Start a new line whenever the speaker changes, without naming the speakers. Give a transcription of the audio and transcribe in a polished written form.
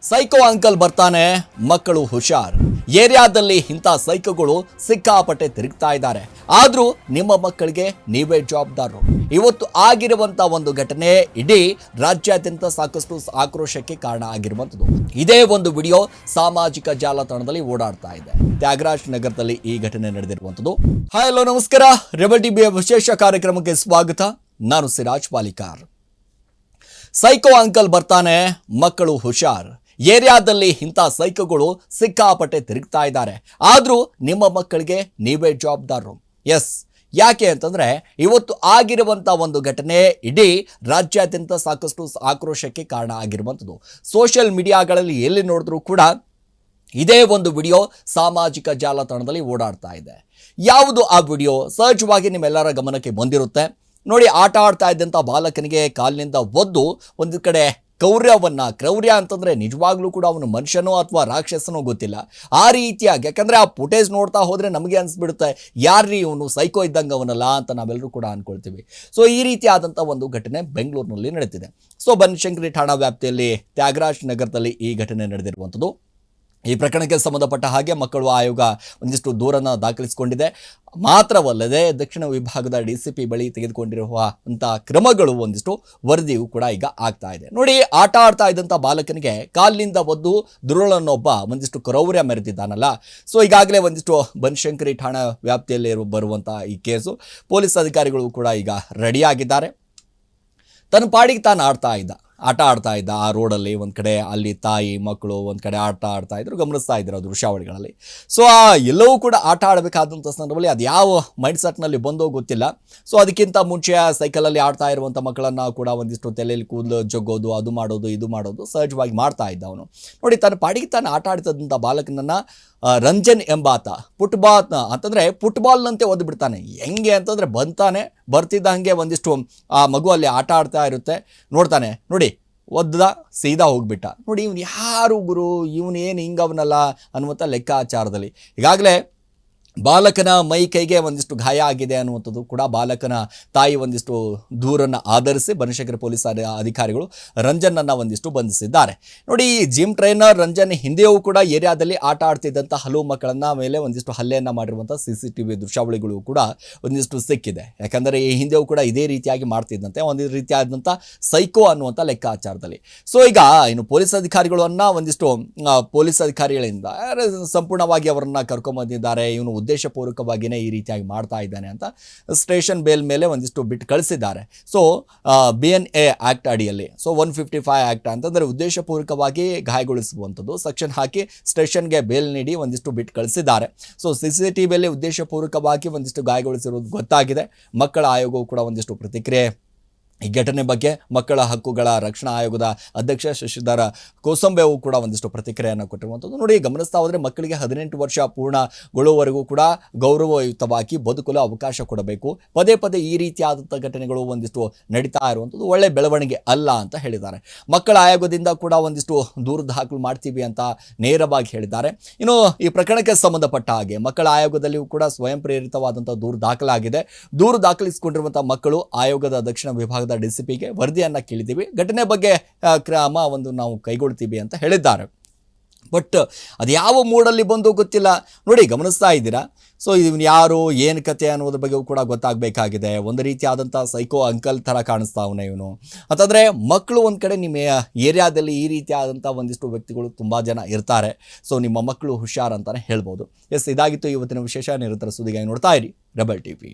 Psycho uncle ಬರ್ತಾನೆ, ಮಕ್ಕಳು ಹುಷಾರ್. ಏರಿಯಾದಲ್ಲಿ ಇಂಥ ಸೈಕೋಗಳು ಸಿಕ್ಕಾಪಟ್ಟೆ ತಿರುಗ್ತಾ ಇದ್ದಾರೆ. ಆದ್ರೂ ನಿಮ್ಮ ಮಕ್ಕಳಿಗೆ ನೀವೇ ಜವಾಬ್ದಾರರು. ಇವತ್ತು ಆಗಿರುವಂತ ಒಂದು ಘಟನೆ ಇಡೀ ರಾಜ್ಯಾದ್ಯಂತ ಸಾಕಷ್ಟು ಆಕ್ರೋಶಕ್ಕೆ ಕಾರಣ ಆಗಿರುವಂಥದ್ದು. ಇದೇ ಒಂದು ವಿಡಿಯೋ ಸಾಮಾಜಿಕ ಜಾಲತಾಣದಲ್ಲಿ ಓಡಾಡ್ತಾ ಇದೆ. ತ್ಯಾಗರಾಜ್ ನಗರದಲ್ಲಿ ಈ ಘಟನೆ ನಡೆದಿರುವಂಥದ್ದು. ಹಾಯ್ ಹಲೋ ನಮಸ್ಕಾರ, ರೆಬಲ್ ಟಿವಿಯ ವಿಶೇಷ ಕಾರ್ಯಕ್ರಮಕ್ಕೆ ಸ್ವಾಗತ. ನಾನು ಸಿರಾಜ್ ಪಾಲಿಕಾರ್. ಸೈಕೋ ಅಂಕಲ್ ಬರ್ತಾನೆ, ಮಕ್ಕಳು ಹುಷಾರ್. ಏರಿಯಾದಲ್ಲಿ ಇಂಥ ಸೈಕೋಗಳು ಸಿಕ್ಕಾಪಟ್ಟೆ ತಿರುಗ್ತಾ ಇದ್ದಾರೆ. ಆದರೂ ನಿಮ್ಮ ಮಕ್ಕಳಿಗೆ ನೀವೇ ಜವಾಬ್ದಾರರು. ಎಸ್, ಯಾಕೆ ಅಂತಂದರೆ ಇವತ್ತು ಆಗಿರುವಂಥ ಒಂದು ಘಟನೆ ಇಡೀ ರಾಜ್ಯಾದ್ಯಂತ ಸಾಕಷ್ಟು ಆಕ್ರೋಶಕ್ಕೆ ಕಾರಣ ಆಗಿರುವಂಥದ್ದು. ಸೋಷಿಯಲ್ ಮೀಡಿಯಾಗಳಲ್ಲಿ ಎಲ್ಲಿ ನೋಡಿದ್ರೂ ಕೂಡ ಇದೇ ಒಂದು ವಿಡಿಯೋ ಸಾಮಾಜಿಕ ಜಾಲತಾಣದಲ್ಲಿ ಓಡಾಡ್ತಾ ಇದೆ. ಯಾವುದು ಆ ವಿಡಿಯೋ ಸಹಜವಾಗಿ ನಿಮ್ಮೆಲ್ಲರ ಗಮನಕ್ಕೆ ಬಂದಿರುತ್ತೆ. ನೋಡಿ, ಆಟ ಆಡ್ತಾ ಇದ್ದಂಥ ಬಾಲಕನಿಗೆ ಕಾಲಿನಿಂದ ಒದ್ದು ಒಂದು ಕಡೆ ಕ್ರೌರ್ಯ ಅಂತಂದರೆ ನಿಜವಾಗ್ಲೂ ಕೂಡ ಅವನು ಮನುಷ್ಯನೋ ಅಥವಾ ರಾಕ್ಷಸನೋ ಗೊತ್ತಿಲ್ಲ. ಆ ರೀತಿಯಾಗಿ, ಯಾಕಂದರೆ ಆ ಫುಟೇಜ್ ನೋಡ್ತಾ ಹೋದರೆ ನಮಗೆ ಅನಿಸ್ಬಿಡುತ್ತೆ, ಯಾರ್ರೀ ಇವನು ಸೈಕೋ ಇದ್ದಂಗೆ ಅವನಲ್ಲ ಅಂತ ನಾವೆಲ್ಲರೂ ಕೂಡ ಅಂದ್ಕೊಳ್ತೀವಿ. ಸೊ ಈ ರೀತಿಯಾದಂಥ ಒಂದು ಘಟನೆ ಬೆಂಗಳೂರಿನಲ್ಲಿ ನಡೀತಿದೆ. ಸೊ ಬನಶಂಕರಿ ಠಾಣಾ ವ್ಯಾಪ್ತಿಯಲ್ಲಿ ತ್ಯಾಗರಾಜ್ ನಗರದಲ್ಲಿ ಈ ಘಟನೆ ನಡೆದಿರುವಂಥದ್ದು. ಈ ಪ್ರಕರಣಕ್ಕೆ ಸಂಬಂಧಪಟ್ಟ ಹಾಗೆ ಮಕ್ಕಳು ಆಯೋಗ ಒಂದಿಷ್ಟು ದೂರನ್ನು ದಾಖಲಿಸಿಕೊಂಡಿದೆ. ಮಾತ್ರವಲ್ಲದೆ ದಕ್ಷಿಣ ವಿಭಾಗದ DCP ಬಳಿ ತೆಗೆದುಕೊಂಡಿರುವಂಥ ಕ್ರಮಗಳು ಒಂದಿಷ್ಟು ವರದಿಯೂ ಕೂಡ ಈಗ ಆಗ್ತಾ ಇದೆ. ನೋಡಿ, ಆಟ ಆಡ್ತಾ ಇದ್ದಂಥ ಬಾಲಕನಿಗೆ ಕಾಲಿನಿಂದ ಒದ್ದು ದುರುಳನೊಬ್ಬ ಒಂದಿಷ್ಟು ಕ್ರೌರ್ಯ ಮೆರೆದಿದ್ದಾನಲ್ಲ. ಸೊ ಈಗಾಗಲೇ ಒಂದಿಷ್ಟು ಬನಶಂಕರಿ ಠಾಣಾ ವ್ಯಾಪ್ತಿಯಲ್ಲಿ ಬರುವಂಥ ಈ ಕೇಸು ಪೊಲೀಸ್ ಅಧಿಕಾರಿಗಳು ಕೂಡ ಈಗ ರೆಡಿಯಾಗಿದ್ದಾರೆ. ತನ್ನ ಪಾಡಿಗೆ ತಾನು ಆಟ ಆಡ್ತಾ ಇದ್ದ ಆ ರೋಡಲ್ಲಿ. ಒಂದು ಕಡೆ ಅಲ್ಲಿ ತಾಯಿ ಮಕ್ಕಳು ಒಂದು ಕಡೆ ಆಡ್ತಾ ಇದ್ರು, ಗಮನಿಸ್ತಾ ಇದ್ರು ಆ ದೃಶ್ಯಾವಳಿಗಳಲ್ಲಿ. ಸೊ ಎಲ್ಲವೂ ಕೂಡ ಆಟ ಆಡಬೇಕಾದಂಥ ಸಂದರ್ಭದಲ್ಲಿ ಅದು ಯಾವ ಮೈಂಡ್ಸೆಟ್ನಲ್ಲಿ ಬಂದೋ ಗೊತ್ತಿಲ್ಲ. ಸೊ ಅದಕ್ಕಿಂತ ಮುಂಚೆ ಸೈಕಲಲ್ಲಿ ಆಡ್ತಾ ಇರುವಂಥ ಮಕ್ಕಳನ್ನು ಕೂಡ ಒಂದಿಷ್ಟು ತಲೆಯಲ್ಲಿ ಕೂದಲು ಜಗ್ಗೋದು, ಅದು ಮಾಡೋದು ಇದು ಮಾಡೋದು ಸಹಜವಾಗಿ ಮಾಡ್ತಾ ಇದ್ದ ಅವನು. ನೋಡಿ, ತನ್ನ ಪಾಡಿಗೆ ತಾನು ಆಟ ಆಡ್ತಿದ್ದಂಥ ಬಾಲಕನನ್ನು ರಂಜನ್ ಎಂಬಾತ ಫುಟ್ಬಾಲ್ನಂತೆ ಒದ್ದು ಬಿಡ್ತಾನೆ. ಹೆಂಗೆ ಅಂತಂದರೆ ಬರ್ತಿದ್ದ ಹಾಗೆ ಒಂದಿಷ್ಟು ಆ ಮಗು ಅಲ್ಲಿ ಆಟ ಆಡ್ತಾ ಇರುತ್ತೆ, ನೋಡ್ತಾನೆ, ನೋಡಿ ಒದ್ದ ಸೀದಾ ಹೋಗ್ಬಿಟ್ಟ. ನೋಡಿ, ಇವನು ಯಾರು ಗುರು, ಇವನು ಏನು ಹಿಂಗವನಲ್ಲ ಅನ್ನುವಂಥ ಲೆಕ್ಕಾಚಾರದಲ್ಲಿ ಈಗಾಗಲೇ ಬಾಲಕನ ಮೈ ಕೈಗೆ ಒಂದಿಷ್ಟು ಗಾಯ ಆಗಿದೆ ಅನ್ನುವಂಥದ್ದು ಕೂಡ ಬಾಲಕನ ತಾಯಿ ಒಂದಿಷ್ಟು ದೂರನ್ನು ಆಧರಿಸಿ ಬನಶಂಕರಿ ಪೊಲೀಸ್ ಅಧಿಕಾರಿಗಳು ರಂಜನನ್ನು ಒಂದಿಷ್ಟು ಬಂಧಿಸಿದ್ದಾರೆ. ನೋಡಿ, ಈ ಜಿಮ್ ಟ್ರೈನರ್ ರಂಜನ್ ಹಿಂದೆಯೂ ಕೂಡ ಏರಿಯಾದಲ್ಲಿ ಆಟ ಆಡ್ತಿದ್ದಂಥ ಹಲವು ಮಕ್ಕಳನ್ನ ಮೇಲೆ ಒಂದಿಷ್ಟು ಹಲ್ಲೆಯನ್ನು ಮಾಡಿರುವಂಥ CCTV ದೃಶ್ಯಾವಳಿಗಳು ಕೂಡ ಒಂದಿಷ್ಟು ಸಿಕ್ಕಿದೆ. ಯಾಕಂದರೆ ಈ ಹಿಂದೆಯೂ ಕೂಡ ಇದೇ ರೀತಿಯಾಗಿ ಮಾಡ್ತಿದ್ದಂತೆ ಒಂದು ರೀತಿಯಾದಂಥ ಸೈಕೋ ಅನ್ನುವಂಥ ಲೆಕ್ಕಾಚಾರದಲ್ಲಿ. ಸೊ ಈಗ ಇನ್ನು ಪೊಲೀಸ್ ಅಧಿಕಾರಿಗಳನ್ನ ಒಂದಿಷ್ಟು ಪೊಲೀಸ್ ಅಧಿಕಾರಿಗಳಿಂದ ಸಂಪೂರ್ಣವಾಗಿ ಅವರನ್ನು ಕರ್ಕೊಂಬಂದಿದ್ದಾರೆ. ಇವನು ಉದ್ದೇಶಪೂರ್ವಕವಾಗಿಯೇ ಈ ರೀತಿಯಾಗಿ ಮಾಡ್ತಾ ಇದ್ದಾನೆ ಅಂತ ಸ್ಟೇಷನ್ ಬೇಲ್ ಮೇಲೆ ಒಂದಿಷ್ಟು ಬಿಟ್ಟು ಕಳಿಸಿದ್ದಾರೆ. ಸೊ BNA ಆ್ಯಕ್ಟ್ ಅಡಿಯಲ್ಲಿ, ಸೊ 155 ಆ್ಯಕ್ಟ್ ಅಂತಂದರೆ ಉದ್ದೇಶಪೂರ್ವಕವಾಗಿ ಗಾಯಗೊಳಿಸುವಂಥದ್ದು ಸೆಕ್ಷನ್ ಹಾಕಿ ಸ್ಟೇಷನ್ಗೆ ಬೇಲ್ ನೀಡಿ ಒಂದಿಷ್ಟು ಬಿಟ್ಟು ಕಳಿಸಿದ್ದಾರೆ. ಸೊ CCTVಯಲ್ಲಿ ಉದ್ದೇಶಪೂರ್ವಕವಾಗಿ ಒಂದಿಷ್ಟು ಗಾಯಗೊಳಿಸಿರೋದು ಗೊತ್ತಾಗಿದೆ. ಮಕ್ಕಳ ಆಯೋಗವು ಕೂಡ ಒಂದಿಷ್ಟು ಪ್ರತಿಕ್ರಿಯೆ ಈ ಘಟನೆ ಬಗ್ಗೆ ಮಕ್ಕಳ ಹಕ್ಕುಗಳ ರಕ್ಷಣಾ ಆಯೋಗದ ಅಧ್ಯಕ್ಷ ಶಶಿಧರ ಕೋಸಂಬೆಯು ಕೂಡ ಒಂದಿಷ್ಟು ಪ್ರತಿಕ್ರಿಯೆಯನ್ನು ಕೊಟ್ಟಿರುವಂಥದ್ದು. ನೋಡಿ, ಗಮನಿಸ್ತಾ ಹೋದರೆ ಮಕ್ಕಳಿಗೆ 18 ವರ್ಷ ಪೂರ್ಣಗೊಳ್ಳುವವರೆಗೂ ಕೂಡ ಗೌರವಯುತವಾಗಿ ಬದುಕಲು ಅವಕಾಶ ಕೊಡಬೇಕು. ಪದೇ ಈ ರೀತಿಯಾದಂಥ ಘಟನೆಗಳು ಒಂದಿಷ್ಟು ನಡೀತಾ ಇರುವಂಥದ್ದು ಒಳ್ಳೆ ಬೆಳವಣಿಗೆ ಅಲ್ಲ ಅಂತ ಹೇಳಿದ್ದಾರೆ. ಮಕ್ಕಳ ಆಯೋಗದಿಂದ ಕೂಡ ಒಂದಿಷ್ಟು ದೂರು ದಾಖಲು ಮಾಡ್ತೀವಿ ಅಂತ ನೇರವಾಗಿ ಹೇಳಿದ್ದಾರೆ. ಇನ್ನು ಈ ಪ್ರಕರಣಕ್ಕೆ ಸಂಬಂಧಪಟ್ಟ ಹಾಗೆ ಮಕ್ಕಳ ಆಯೋಗದಲ್ಲಿಯೂ ಕೂಡ ಸ್ವಯಂ ಪ್ರೇರಿತವಾದಂಥ ದೂರು ದಾಖಲಾಗಿದೆ. ದೂರು ದಾಖಲಿಸಿಕೊಂಡಿರುವಂಥ ಮಕ್ಕಳು ಆಯೋಗದ ದಕ್ಷಿಣ ವಿಭಾಗದ DCPಗೆ ವರದಿಯನ್ನು ಕೇಳಿದ್ದೀವಿ, ಘಟನೆ ಬಗ್ಗೆ ಕ್ರಮ ನಾವು ಕೈಗೊಳ್ತೀವಿ ಅಂತ ಹೇಳಿದ್ದಾರೆ. ಬಟ್ ಅದು ಯಾವ ಮೂಡಲ್ಲಿ ಬಂದು ಗೊತ್ತಿಲ್ಲ. ನೋಡಿ, ಗಮನಿಸ್ತಾ ಇದ್ದೀರಾ. ಸೊ ಇವನು ಯಾರು, ಏನು ಕತೆ ಅನ್ನೋದ್ರ ಬಗ್ಗೆ ಕೂಡ ಗೊತ್ತಾಗಬೇಕಾಗಿದೆ. ಒಂದು ರೀತಿಯಾದಂಥ ಸೈಕೋ ಅಂಕಲ್ ಥರ ಕಾಣಿಸ್ತಾವನೆ ಇವನು ಅಂತಂದರೆ. ಮಕ್ಕಳು ಒಂದು ಕಡೆ ನಿಮ್ಮ ಏರಿಯಾದಲ್ಲಿ ಈ ರೀತಿಯಾದಂಥ ಒಂದಿಷ್ಟು ವ್ಯಕ್ತಿಗಳು ತುಂಬ ಜನ ಇರ್ತಾರೆ. ಸೊ ನಿಮ್ಮ ಮಕ್ಕಳು ಹುಷಾರ್ ಅಂತಲೇ ಹೇಳ್ಬೋದು. ಎಸ್, ಇದಾಗಿತ್ತು ಇವತ್ತಿನ ವಿಶೇಷ. ನಿರಂತರ ಸುದ್ದಿಗಾಗಿ ನೋಡ್ತಾ ಇರಿ ರೆಬಲ್ TV.